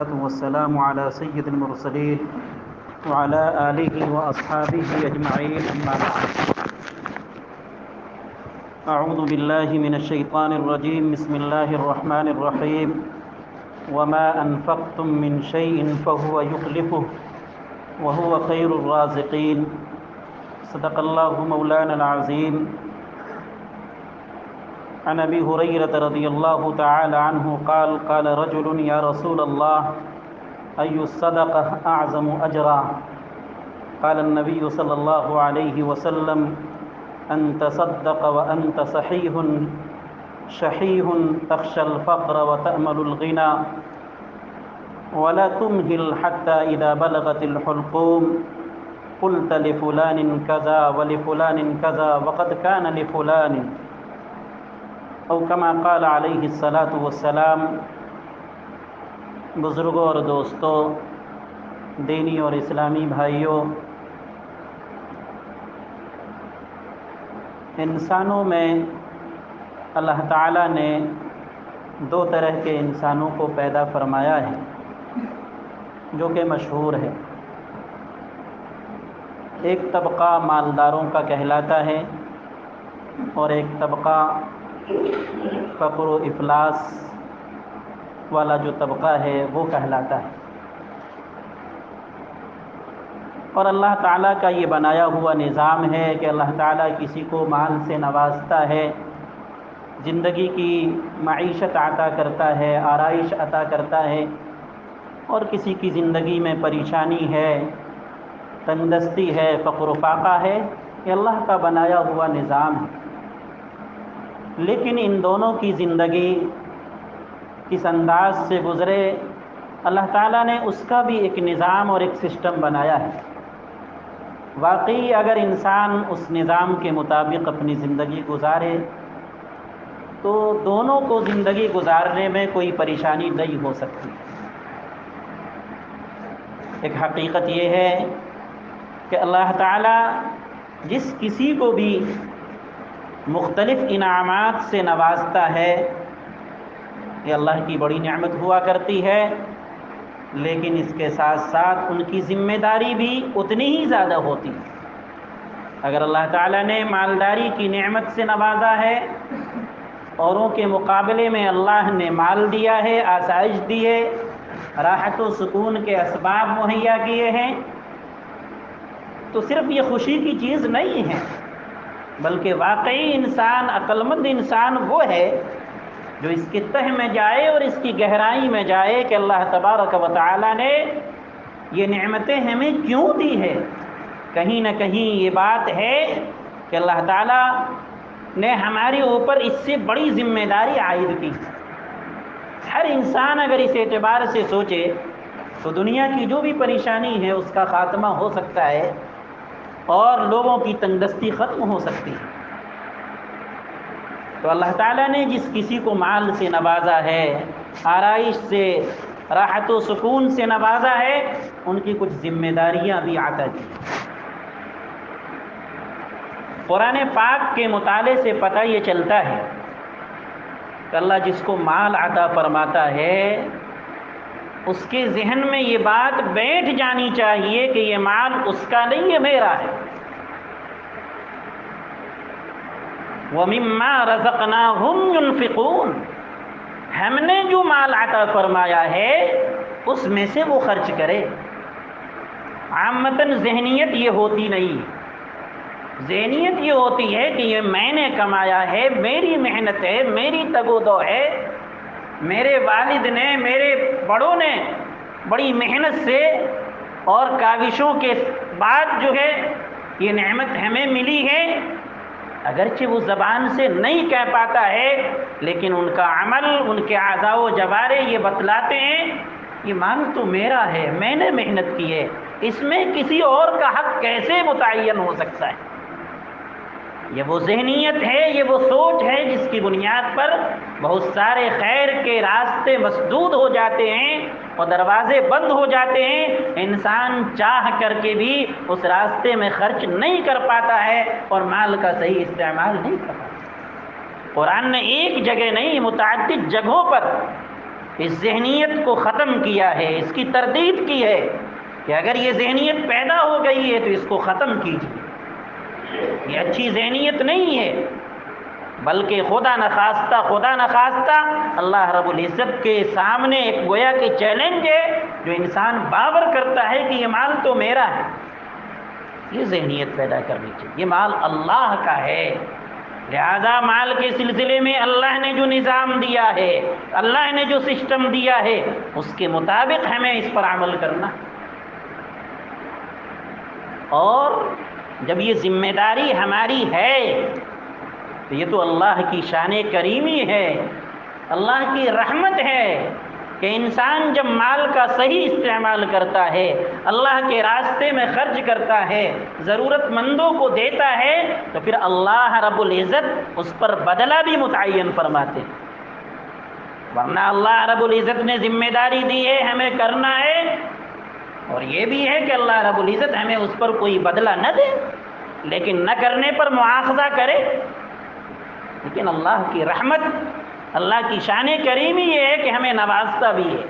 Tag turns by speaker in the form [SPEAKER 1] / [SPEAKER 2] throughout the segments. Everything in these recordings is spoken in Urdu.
[SPEAKER 1] والسلام على سيد المرسلين وعلى آله وأصحابه أجمعين أما بعد أعوذ بالله من الشيطان الرجيم بسم الله الرحمن الرحيم وما أنفقتم من شيء فهو يخلفه وهو خير الرازقين صدق الله مولانا العظيم عن ابی ہریرہ رضی اللہ تعالی عنہ قال قال رجل یا رسول اللہ ای الصدقہ اعظم اجرا قال النبی صلی اللہ علیہ وسلم ان تصدق وانت صحیح شحیح تخشى الفقر وتأمل الغنى ولا تمهل حتى اذا بلغت الحلقوم قلت لفلان كذا ولفلان كذا وقد كان لفلان او کما قال علیہ الصلاۃ والسلام۔ بزرگوں اور دوستوں، دینی اور اسلامی بھائیوں، انسانوں میں اللہ تعالیٰ نے دو طرح کے انسانوں کو پیدا فرمایا ہے جو کہ مشہور ہے۔ ایک طبقہ مالداروں کا کہلاتا ہے اور ایک طبقہ فقر و افلاس والا جو طبقہ ہے وہ کہلاتا ہے۔ اور اللہ تعالیٰ کا یہ بنایا ہوا نظام ہے کہ اللہ تعالیٰ کسی کو مال سے نوازتا ہے، زندگی کی معیشت عطا کرتا ہے، آرائش عطا کرتا ہے، اور کسی کی زندگی میں پریشانی ہے، تنگدستی ہے، فقر و فاقہ ہے۔ یہ اللہ کا بنایا ہوا نظام ہے۔ لیکن ان دونوں کی زندگی کس انداز سے گزرے، اللہ تعالیٰ نے اس کا بھی ایک نظام اور ایک سسٹم بنایا ہے۔ واقعی اگر انسان اس نظام کے مطابق اپنی زندگی گزارے تو دونوں کو زندگی گزارنے میں کوئی پریشانی نہیں ہو سکتی۔ ایک حقیقت یہ ہے کہ اللہ تعالیٰ جس کسی کو بھی مختلف انعامات سے نوازتا ہے، یہ اللہ کی بڑی نعمت ہوا کرتی ہے، لیکن اس کے ساتھ ساتھ ان کی ذمہ داری بھی اتنی ہی زیادہ ہوتی ہے۔ اگر اللہ تعالیٰ نے مالداری کی نعمت سے نوازا ہے، اوروں کے مقابلے میں اللہ نے مال دیا ہے، آسائش دی ہے، راحت و سکون کے اسباب مہیا کیے ہیں، تو صرف یہ خوشی کی چیز نہیں ہے، بلکہ واقعی انسان، عقل مند انسان وہ ہے جو اس کے تہ میں جائے اور اس کی گہرائی میں جائے کہ اللہ تبارک و تعالی نے یہ نعمتیں ہمیں کیوں دی ہے۔ کہیں نہ کہیں یہ بات ہے کہ اللہ تعالیٰ نے ہمارے اوپر اس سے بڑی ذمہ داری عائد کی۔ ہر انسان اگر اس اعتبار سے سوچے تو دنیا کی جو بھی پریشانی ہے اس کا خاتمہ ہو سکتا ہے اور لوگوں کی تنگدستی ختم ہو سکتی ہے۔ تو اللہ تعالیٰ نے جس کسی کو مال سے نوازا ہے، آرائش سے، راحت و سکون سے نوازا ہے، ان کی کچھ ذمہ داریاں بھی عطا کی۔ قرآن پاک کے مطالعے سے پتہ یہ چلتا ہے کہ اللہ جس کو مال عطا فرماتا ہے اس کے ذہن میں یہ بات بیٹھ جانی چاہیے کہ یہ مال اس کا نہیں، یہ میرا ہے۔ وَمِمَّا رَزَقْنَاهُمْ يُنْفِقُونَ، ہم نے جو مال عطا فرمایا ہے اس میں سے وہ خرچ کرے۔ عامتاً ذہنیت یہ ہوتی نہیں، ذہنیت یہ ہوتی ہے کہ یہ میں نے کمایا ہے، میری محنت ہے، میری تگ و دو ہے، میرے والد نے، میرے بڑوں نے بڑی محنت سے اور کاوشوں کے بعد جو ہے یہ نعمت ہمیں ملی ہے۔ اگرچہ وہ زبان سے نہیں کہہ پاتا ہے لیکن ان کا عمل، ان کے اعضاء و جوارح یہ بتلاتے ہیں یہ مال تو میرا ہے، میں نے محنت کی ہے، اس میں کسی اور کا حق کیسے متعین ہو سکتا ہے؟ یہ وہ ذہنیت ہے، یہ وہ سوچ ہے جس کی بنیاد پر بہت سارے خیر کے راستے مسدود ہو جاتے ہیں اور دروازے بند ہو جاتے ہیں۔ انسان چاہ کر کے بھی اس راستے میں خرچ نہیں کر پاتا ہے اور مال کا صحیح استعمال نہیں کر پاتا۔ قرآن نے ایک جگہ نہیں، متعدد جگہوں پر اس ذہنیت کو ختم کیا ہے، اس کی تردید کی ہے کہ اگر یہ ذہنیت پیدا ہو گئی ہے تو اس کو ختم کیجیے، یہ اچھی ذہنیت نہیں ہے، بلکہ خدا نخواستہ اللہ رب العزت کے سامنے ایک گویا کہ چیلنج ہے، جو انسان باور کرتا ہے کہ یہ مال تو میرا ہے، یہ ذہنیت پیدا کرنی چاہیے، یہ مال اللہ کا ہے، لہذا مال کے سلسلے میں اللہ نے جو نظام دیا ہے، اللہ نے جو سسٹم دیا ہے، اس کے مطابق ہمیں اس پر عمل کرنا، اور جب یہ ذمہ داری ہماری ہے تو یہ تو اللہ کی شان کریمی ہے، اللہ کی رحمت ہے کہ انسان جب مال کا صحیح استعمال کرتا ہے، اللہ کے راستے میں خرچ کرتا ہے، ضرورت مندوں کو دیتا ہے، تو پھر اللہ رب العزت اس پر بدلہ بھی متعین فرماتے ہیں، ورنہ اللہ رب العزت نے ذمہ داری دی ہے، ہمیں کرنا ہے، اور یہ بھی ہے کہ اللہ رب العزت ہمیں اس پر کوئی بدلہ نہ دے، لیکن نہ کرنے پر مواخذہ کرے، لیکن اللہ کی رحمت، اللہ کی شان کریمی یہ ہے کہ ہمیں نوازتا بھی ہے،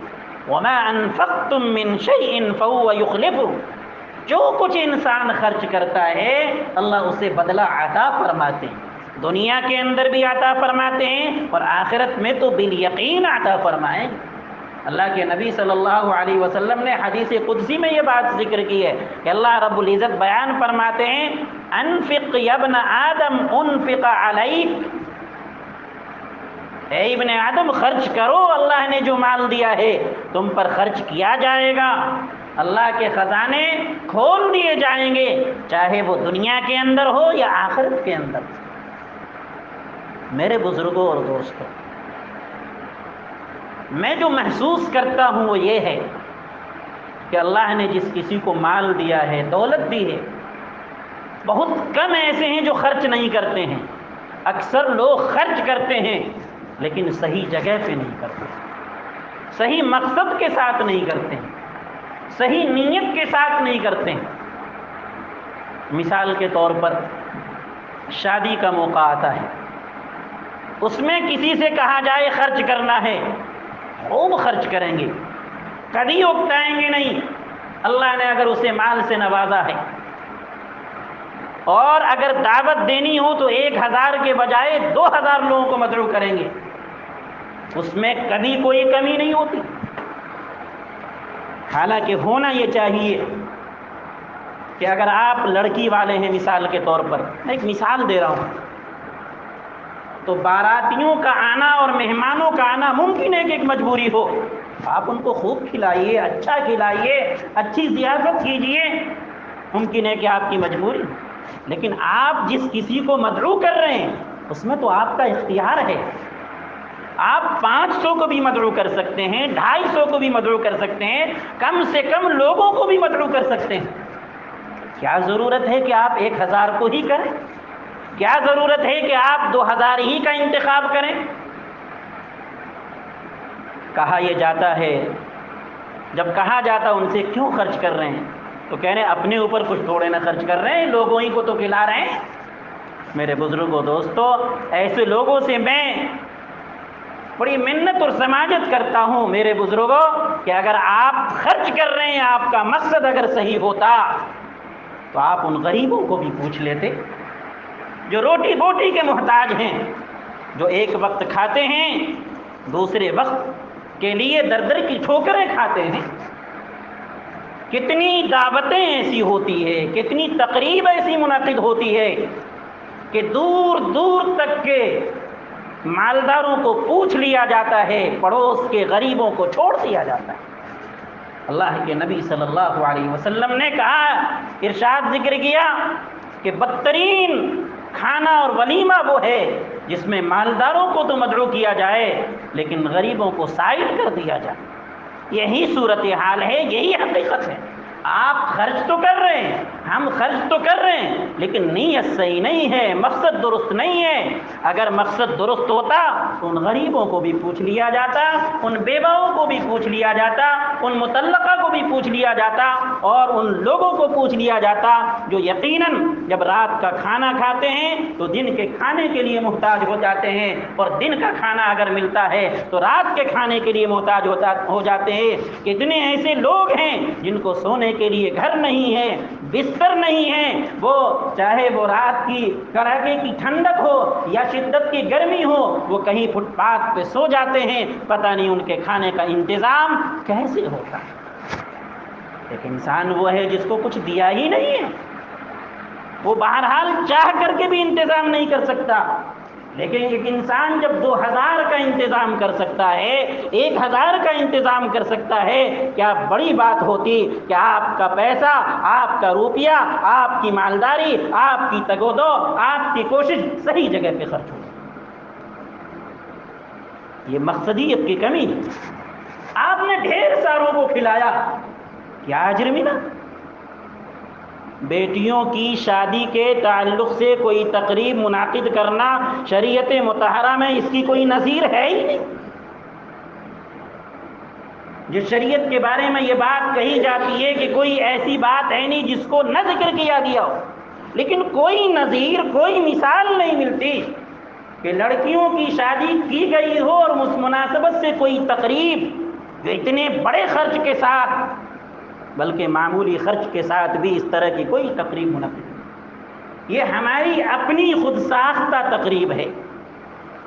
[SPEAKER 1] وَمَا أَنفَقْتُم مِّن شَيْءٍ فَهُوَ يُخْلِفُهُ، جو کچھ انسان خرچ کرتا ہے اللہ اسے بدلہ عطا فرماتے ہیں، دنیا کے اندر بھی عطا فرماتے ہیں اور آخرت میں تو بالیقین عطا فرمائیں۔ اللہ کے نبی صلی اللہ علیہ وسلم نے حدیث قدسی میں یہ بات ذکر کی ہے کہ اللہ رب العزت بیان فرماتے ہیں، انفق یا ابن آدم انفق علیک، اے ابن آدم خرچ کرو، اللہ نے جو مال دیا ہے تم پر خرچ کیا جائے گا، اللہ کے خزانے کھول دیے جائیں گے، چاہے وہ دنیا کے اندر ہو یا آخرت کے اندر۔ میرے بزرگوں اور دوستوں، میں جو محسوس کرتا ہوں وہ یہ ہے کہ اللہ نے جس کسی کو مال دیا ہے، دولت دی ہے، بہت کم ایسے ہیں جو خرچ نہیں کرتے ہیں، اکثر لوگ خرچ کرتے ہیں لیکن صحیح جگہ پہ نہیں کرتے، صحیح مقصد کے ساتھ نہیں کرتے ہیں، صحیح نیت کے ساتھ نہیں کرتے ہیں۔ مثال کے طور پر شادی کا موقع آتا ہے، اس میں کسی سے کہا جائے خرچ کرنا ہے، خوب خرچ کریں گے، کبھی اکتائیں گے نہیں، اللہ نے اگر اسے مال سے نوازا ہے، اور اگر دعوت دینی ہو تو 1000 کے بجائے 2000 لوگوں کو مدعو کریں گے، اس میں کبھی کوئی کمی نہیں ہوتی۔ حالانکہ ہونا یہ چاہیے کہ اگر آپ لڑکی والے ہیں، مثال کے طور پر میں ایک مثال دے رہا ہوں، تو باراتیوں کا آنا اور مہمانوں کا آنا ممکن ہے کہ ایک مجبوری ہو، آپ ان کو خوب کھلائیے، اچھا کھلائیے، اچھی ضیافت کیجیے، ممکن ہے کہ آپ کی مجبوری، لیکن آپ جس کسی کو مدعو کر رہے ہیں اس میں تو آپ کا اختیار ہے، آپ 500 کو بھی مدعو کر سکتے ہیں، 250 کو بھی مدعو کر سکتے ہیں، کم سے کم لوگوں کو بھی مدعو کر سکتے ہیں۔ کیا ضرورت ہے کہ آپ 1000 کو ہی کریں؟ کیا ضرورت ہے کہ آپ 2000 ہی کا انتخاب کریں؟ کہا یہ جاتا ہے، جب کہا جاتا ان سے کیوں خرچ کر رہے ہیں تو کہہ رہے ہیں اپنے اوپر کچھ تھوڑے نہ خرچ کر رہے ہیں، لوگوں ہی کو تو کھلا رہے ہیں۔ میرے بزرگوں دوستو، ایسے لوگوں سے میں بڑی منت اور سماجت کرتا ہوں میرے بزرگوں، کہ اگر آپ خرچ کر رہے ہیں، آپ کا مقصد اگر صحیح ہوتا تو آپ ان غریبوں کو بھی پوچھ لیتے جو روٹی بوٹی کے محتاج ہیں، جو ایک وقت کھاتے ہیں، دوسرے وقت کے لیے در در کی ٹھوکریں کھاتے ہیں۔ کتنی دعوتیں ایسی ہوتی ہے، کتنی تقریب ایسی منعقد ہوتی ہے کہ دور دور تک کے مالداروں کو پوچھ لیا جاتا ہے، پڑوس کے غریبوں کو چھوڑ دیا جاتا ہے۔ اللہ کے نبی صلی اللہ علیہ وسلم نے کہا، ارشاد ذکر کیا کہ بدترین کھانا اور ولیمہ وہ ہے جس میں مالداروں کو تو مدعو کیا جائے لیکن غریبوں کو سائڈ کر دیا جائے۔ یہی صورتحال ہے، یہی حقیقت ہے۔ آپ خرچ تو کر رہے ہیں، ہم خرچ تو کر رہے ہیں، لیکن نیت صحیح نہیں ہے، مقصد درست نہیں ہے۔ اگر مقصد درست ہوتا تو ان غریبوں کو بھی پوچھ لیا جاتا، ان بیواؤں کو بھی پوچھ لیا جاتا، ان مطلقہ کو بھی پوچھ لیا جاتا، اور ان لوگوں کو پوچھ لیا جاتا جو یقیناً جب رات کا کھانا کھاتے ہیں تو دن کے کھانے کے لیے محتاج ہو جاتے ہیں، اور دن کا کھانا اگر ملتا ہے تو رات کے کھانے کے لیے محتاج ہو جاتے ہیں۔ کتنے ایسے لوگ ہیں جن کو سونے کے لیے گھر نہیں ہے، بستر نہیں ہے، وہ چاہے وہ رات کی کڑاکے کی ٹھنڈک ہو یا شدت کی گرمی ہو، وہ کہیں فٹ پاتھ پہ سو جاتے ہیں، پتہ نہیں ان کے کھانے کا انتظام کیسے ہوتا ہے۔ ایک انسان وہ ہے جس کو کچھ دیا ہی نہیں ہے، وہ بہرحال چاہ کر کے بھی انتظام نہیں کر سکتا، لیکن ایک انسان جب 2000 کا انتظام کر سکتا ہے، 1000 کا انتظام کر سکتا ہے، کیا بڑی بات ہوتی کہ آپ کا پیسہ، آپ کا روپیہ، آپ کی مالداری، آپ کی تگ و دو، آپ کی کوشش صحیح جگہ پہ خرچ ہو۔ یہ مقصدیت کی کمی ہے۔ آپ نے ڈھیر ساروں کو کھلایا، کیا اجر ملا؟ بیٹیوں کی شادی کے تعلق سے کوئی تقریب منعقد کرنا شریعت مطہرہ میں اس کی کوئی نظیر ہے ہی نہیں۔ جو شریعت کے بارے میں یہ بات کہی جاتی ہے کہ کوئی ایسی بات ہے نہیں جس کو نہ ذکر کیا گیا ہو، لیکن کوئی نظیر، کوئی مثال نہیں ملتی کہ لڑکیوں کی شادی کی گئی ہو اور اس مناسبت سے کوئی تقریب جو اتنے بڑے خرچ کے ساتھ، بلکہ معمولی خرچ کے ساتھ بھی اس طرح کی کوئی تقریب منعقد نہیں۔ یہ ہماری اپنی خود ساختہ تقریب ہے،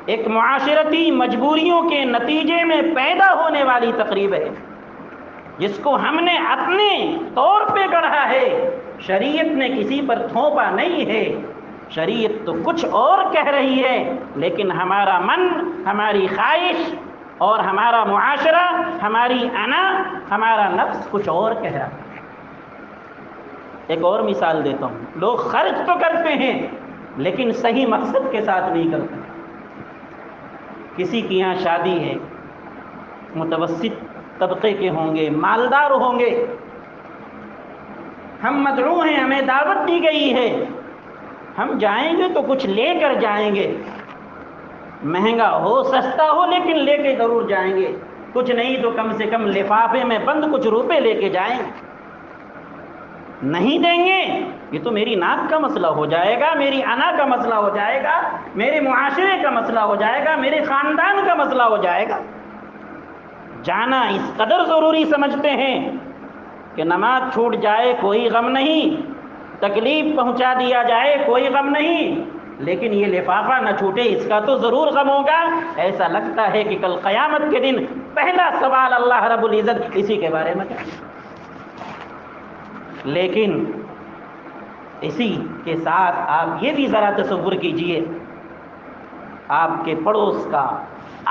[SPEAKER 1] ایک معاشرتی مجبوریوں کے نتیجے میں پیدا ہونے والی تقریب ہے، جس کو ہم نے اپنے طور پہ گڑھا ہے، شریعت نے کسی پر تھوپا نہیں ہے۔ شریعت تو کچھ اور کہہ رہی ہے، لیکن ہمارا من، ہماری خواہش اور ہمارا معاشرہ، ہماری انا، ہمارا نفس کچھ اور کہہ رہا ہے۔ ایک اور مثال دیتا ہوں، لوگ خرچ تو کرتے ہیں لیکن صحیح مقصد کے ساتھ نہیں کرتے۔ کسی کی یہاں شادی ہے، متوسط طبقے کے ہوں گے، مالدار ہوں گے، ہم مدعو ہیں، ہمیں دعوت دی گئی ہے، ہم جائیں گے تو کچھ لے کر جائیں گے، مہنگا ہو سستا ہو لیکن لے کے ضرور جائیں گے، کچھ نہیں تو کم سے کم لفافے میں بند کچھ روپے لے کے جائیں گے۔ نہیں دیں گے یہ تو میری ناک کا مسئلہ ہو جائے گا، میری انا کا مسئلہ ہو جائے گا، میرے معاشرے کا مسئلہ ہو جائے گا، میرے خاندان کا مسئلہ ہو جائے گا۔ جانا اس قدر ضروری سمجھتے ہیں کہ نماز چھوٹ جائے کوئی غم نہیں، تکلیف پہنچا دیا جائے کوئی غم نہیں، لیکن یہ لفافہ نہ چھوٹے اس کا تو ضرور غم ہوگا۔ ایسا لگتا ہے کہ کل قیامت کے دن پہلا سوال اللہ رب العزت اسی کے بارے میں کرے۔ لیکن اسی کے ساتھ آپ یہ بھی ذرا تصور کیجئے، آپ کے پڑوس کا،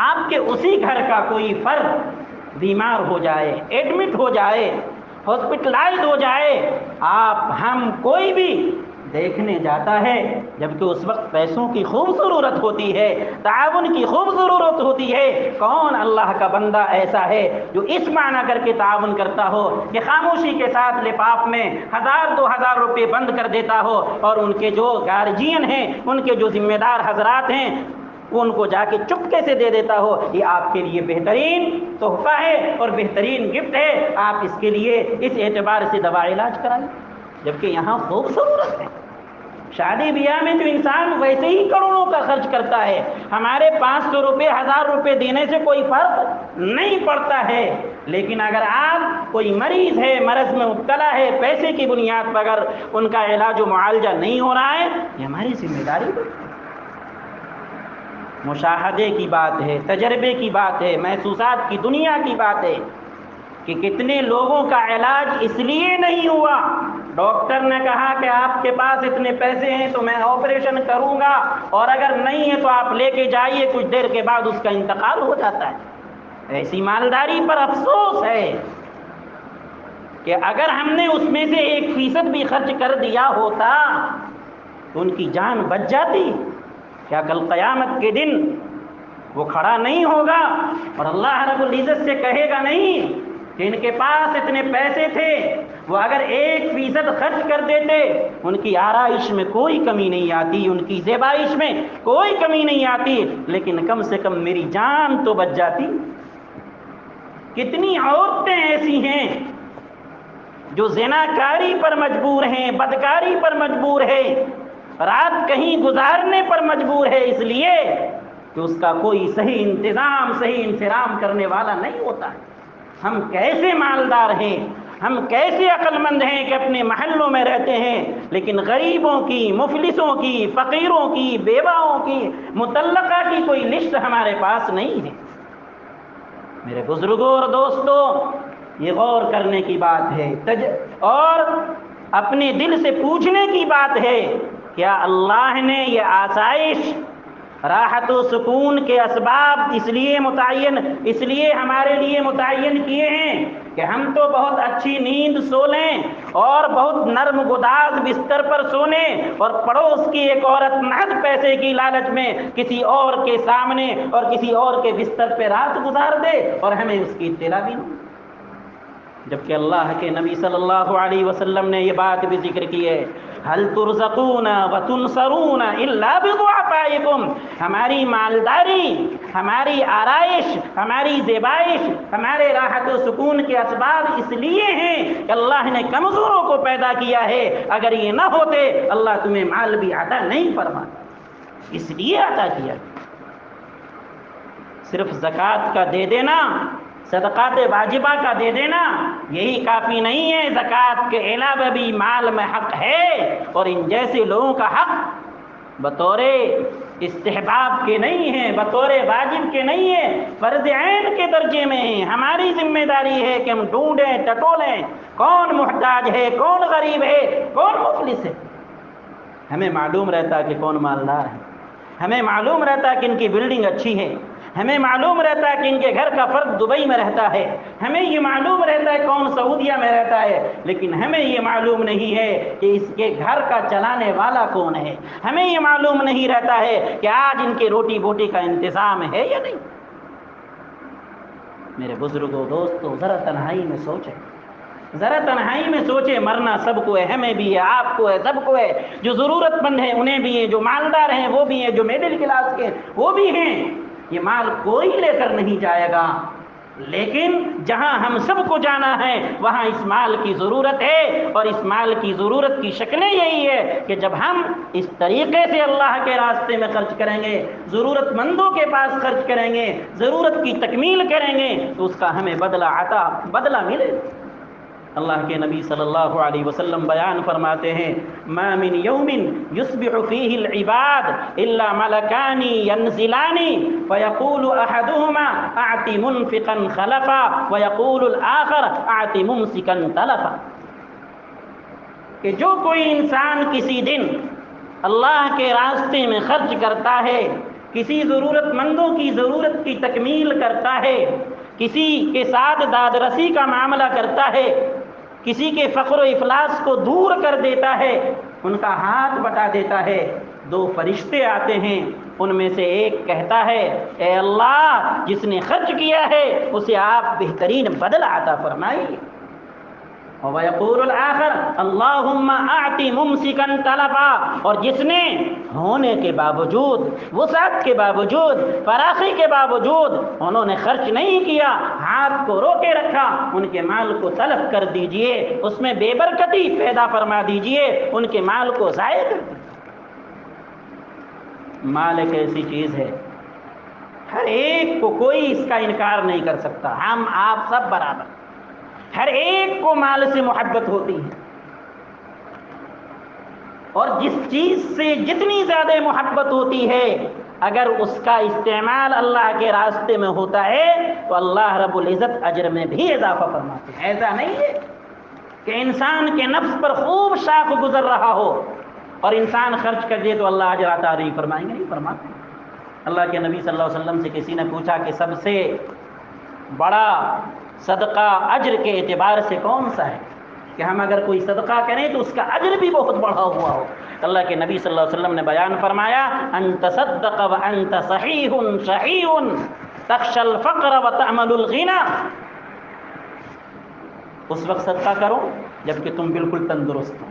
[SPEAKER 1] آپ کے اسی گھر کا کوئی فرد بیمار ہو جائے، ایڈمٹ ہو جائے، ہاسپٹلائز ہو جائے، آپ، ہم، کوئی بھی دیکھنے جاتا ہے، جبکہ اس وقت پیسوں کی خوب ضرورت ہوتی ہے، تعاون کی خوب ضرورت ہوتی ہے۔ کون اللہ کا بندہ ایسا ہے جو اس معنی کر کے تعاون کرتا ہو کہ خاموشی کے ساتھ لفاف میں 1000-2000 روپے بند کر دیتا ہو، اور ان کے جو گارجین ہیں، ان کے جو ذمہ دار حضرات ہیں، ان کو جا کے چپکے سے دے دیتا ہو۔ یہ آپ کے لیے بہترین تحفہ ہے اور بہترین گفٹ ہے، آپ اس کے لیے اس اعتبار سے دوا علاج کرائیں، جبکہ یہاں خوب ضرورت ہے۔ شادی بیاہ میں تو انسان ویسے ہی کروڑوں کا خرچ کرتا ہے، ہمارے 500 روپے 1000 روپے دینے سے کوئی فرق نہیں پڑتا ہے، لیکن اگر آپ، کوئی مریض ہے، مرض میں مبتلا ہے، پیسے کی بنیاد پر اگر ان کا علاج و معالجہ نہیں ہو رہا ہے، یہ ہماری ذمہ داری ہے۔ مشاہدے کی بات ہے، تجربے کی بات ہے، محسوسات کی دنیا کی بات ہے کہ کتنے لوگوں کا علاج اس لیے نہیں ہوا، ڈاکٹر نے کہا کہ آپ کے پاس اتنے پیسے ہیں تو میں آپریشن کروں گا، اور اگر نہیں ہے تو آپ لے کے جائیے، کچھ دیر کے بعد اس کا انتقال ہو جاتا ہے۔ ایسی مالداری پر افسوس ہے کہ اگر ہم نے اس میں سے 1% بھی خرچ کر دیا ہوتا تو ان کی جان بچ جاتی۔ کیا کل قیامت کے دن وہ کھڑا نہیں ہوگا اور اللہ رب العزت سے کہے گا نہیں کہ ان کے پاس اتنے پیسے تھے، وہ اگر 1% خرچ کر دیتے ان کی آرائش میں کوئی کمی نہیں آتی، ان کی زیبائش میں کوئی کمی نہیں آتی، لیکن کم سے کم میری جان تو بچ جاتی۔ کتنی عورتیں ایسی ہیں جو زناکاری پر مجبور ہیں، بدکاری پر مجبور ہے، رات کہیں گزارنے پر مجبور ہے، اس لیے کہ اس کا کوئی صحیح انتظام، صحیح انتظام کرنے والا نہیں ہوتا۔ ہم کیسے مالدار ہیں، ہم کیسے عقل مند ہیں کہ اپنے محلوں میں رہتے ہیں، لیکن غریبوں کی، مفلسوں کی، فقیروں کی، بیواؤں کی، مطلقہ کی کوئی لسٹ ہمارے پاس نہیں ہے۔ میرے بزرگوں اور دوستوں، یہ غور کرنے کی بات ہے اور اپنے دل سے پوچھنے کی بات ہے، کیا اللہ نے یہ آسائش، راحت و سکون کے اسباب اس لیے ہمارے لیے متعین کیے ہیں کہ ہم تو بہت اچھی نیند سو لیں اور بہت نرم گداز بستر پر سونے، اور پڑوس کی ایک عورت محض پیسے کی لالچ میں کسی اور کے سامنے اور کسی اور کے بستر پہ رات گزار دے اور ہمیں اس کی اطلاع بھی نہیں؟ جبکہ اللہ کے نبی صلی اللہ علیہ وسلم نے یہ بات بھی ذکر کی ہے، هل ترزقون وتنصرون الا بضعفائکم، ہماری مالداری، ہماری آرائش، ہماری زیبائش، ہمارے راحت و سکون کے اسباب اس لیے ہیں کہ اللہ نے کمزوروں کو پیدا کیا ہے، اگر یہ نہ ہوتے اللہ تمہیں مال بھی عطا نہیں فرماتا، اس لیے عطا کیا۔ صرف زکوٰۃ کا دے دینا، صدقات واجبہ کا دے دینا یہی کافی نہیں ہے، زکوٰۃ کے علاوہ بھی مال میں حق ہے، اور ان جیسے لوگوں کا حق بطور استحباب کے نہیں ہے، بطور واجب کے نہیں ہے، فرض عین کے درجے میں ہے۔ ہماری ذمہ داری ہے کہ ہم ڈھونڈیں، ٹٹولیں کون محتاج ہے، کون غریب ہے، کون مفلس ہے۔ ہمیں معلوم رہتا کہ کون مالدار ہے، ہمیں معلوم رہتا کہ ان کی بلڈنگ اچھی ہے، ہمیں معلوم رہتا ہے کہ ان کے گھر کا فرد دبئی میں رہتا ہے، ہمیں یہ معلوم رہتا ہے کون سعودیہ میں رہتا ہے، لیکن ہمیں یہ معلوم نہیں ہے کہ اس کے گھر کا چلانے والا کون ہے، ہمیں یہ معلوم نہیں رہتا ہے کہ آج ان کے روٹی بوٹی کا انتظام ہے یا نہیں۔ میرے بزرگوں، دوستوں، ذرا تنہائی میں سوچیں، ذرا تنہائی میں سوچیں، مرنا سب کو ہے، ہمیں بھی ہے، آپ کو ہے، سب کو ہے، جو ضرورت مند ہیں انہیں بھی ہے، جو مالدار ہیں وہ بھی ہیں، جو میڈل کلاس کے وہ بھی ہیں۔ یہ مال کوئی لے کر نہیں جائے گا، لیکن جہاں ہم سب کو جانا ہے وہاں اس مال کی ضرورت ہے، اور اس مال کی ضرورت کی شکلیں یہی ہے کہ جب ہم اس طریقے سے اللہ کے راستے میں خرچ کریں گے، ضرورت مندوں کے پاس خرچ کریں گے، ضرورت کی تکمیل کریں گے، تو اس کا ہمیں بدلہ ملے۔ اللہ کے نبی صلی اللہ علیہ وسلم بیان فرماتے ہیں، ما من یوم یصبح فیہ العباد الا ملکان ینزلان فیقول احدہما اعط منفقا خلفا ویقول الآخر اعط ممسکا تلفا، کہ جو کوئی انسان کسی دن اللہ کے راستے میں خرچ کرتا ہے، کسی ضرورت مندوں کی ضرورت کی تکمیل کرتا ہے، کسی کے ساتھ داد رسی کا معاملہ کرتا ہے، کسی کے فقر و افلاس کو دور کر دیتا ہے، ان کا ہاتھ بٹا دیتا ہے، دو فرشتے آتے ہیں، ان میں سے ایک کہتا ہے، اے اللہ جس نے خرچ کیا ہے اسے آپ بہترین بدلہ عطا فرمائیے، وَيَقُولُ الْآخَرُ اللَّهُمَّ أَعْطِ مُمْسِكًا تَلَفًا، اور جس نے ہونے کے باوجود، وسعت کے باوجود، فراخی کے باوجود انہوں نے خرچ نہیں کیا، ہاتھ کو روکے رکھا، ان کے مال کو تلف کر دیجئے، اس میں بے برکتی پیدا فرما دیجئے، ان کے مال کو ضائع کر دیجئے۔ مال ایک ایسی چیز ہے، ہر ایک کو کوئی اس کا انکار نہیں کر سکتا، ہم آپ سب برابر، ہر ایک کو مال سے محبت ہوتی ہے، اور جس چیز سے جتنی زیادہ محبت ہوتی ہے اگر اس کا استعمال اللہ کے راستے میں ہوتا ہے تو اللہ رب العزت اجر میں بھی اضافہ فرماتے ہیں۔ ایسا نہیں ہے کہ انسان کے نفس پر خوب شاخ گزر رہا ہو اور انسان خرچ کر دے تو اللہ اجر عطا نہیں فرمائیں گے، نہیں فرماتے۔ اللہ کے نبی صلی اللہ علیہ وسلم سے کسی نے پوچھا کہ سب سے بڑا صدقہ اجر کے اعتبار سے کون سا ہے، کہ ہم اگر کوئی صدقہ کریں تو اس کا اجر بھی بہت بڑھا ہوا ہو؟ اللہ کے نبی صلی اللہ علیہ وسلم نے بیان فرمایا، ان تصدق وانت صحیح شحیح تخشى الفقر وتأمل الغنى، اس وقت صدقہ کرو جب کہ تم بالکل تندرست ہو،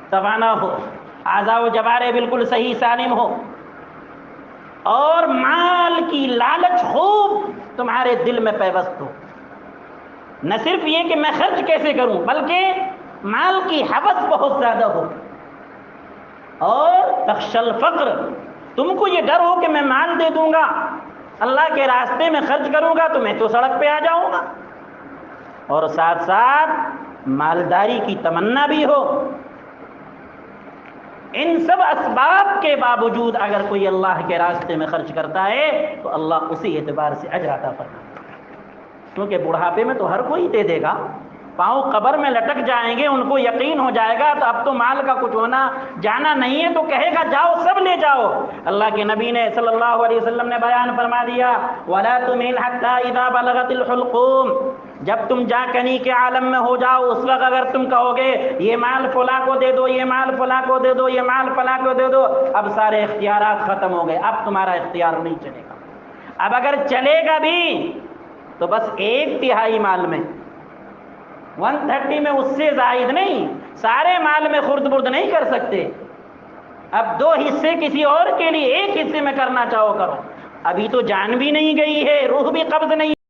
[SPEAKER 1] توانا ہو، اعضاء و جوارے بالکل صحیح سالم ہو، اور مال کی لالچ خوب تمہارے دل میں پیوست ہو۔ نہ صرف یہ کہ میں خرچ کیسے کروں، بلکہ مال کی حوث بہت زیادہ ہو، اور تخشى الفقر، تم کو یہ ڈر ہو کہ میں مال دے دوں گا، اللہ کے راستے میں خرچ کروں گا تو میں تو سڑک پہ آ جاؤں گا، اور ساتھ ساتھ مالداری کی تمنا بھی ہو۔ ان سب اسباب کے باوجود اگر کوئی اللہ کے راستے میں خرچ کرتا ہے تو اللہ اسی اعتبار سے اجر عطا فرماتا ہے، کیونکہ بڑھاپے میں تو ہر کوئی دے دے گا، پاؤں قبر میں لٹک جائیں گے، ان کو یقین ہو جائے گا تو اب تو مال کا کچھ ہونا جانا نہیں ہے، تو کہے گا جاؤ سب لے جاؤ۔ اللہ کے نبی نے صلی اللہ علیہ وسلم نے بیان فرما دیا، وَلَا تُمِلْ حَتَّى إِذَا بَلَغَتِ الْحُلْقُومِ، جب تم جا کنی کے عالم میں ہو جاؤ، اس وقت اگر تم کہو گے یہ مال فلاں کو دے دو، یہ مال فلاں کو دے دو، یہ مال فلاں کو دے دو، اب سارے اختیارات ختم ہو گئے، اب تمہارا اختیار نہیں چلے گا۔ اب اگر چلے گا بھی تو بس 1/3 مال میں، 1/3 میں، اس سے زائد نہیں، سارے مال میں خرد برد نہیں کر سکتے۔ اب 2 حصے کسی اور کے لیے 1 حصے میں کرنا چاہو کرو، ابھی تو جان بھی نہیں گئی ہے، روح بھی قبض نہیں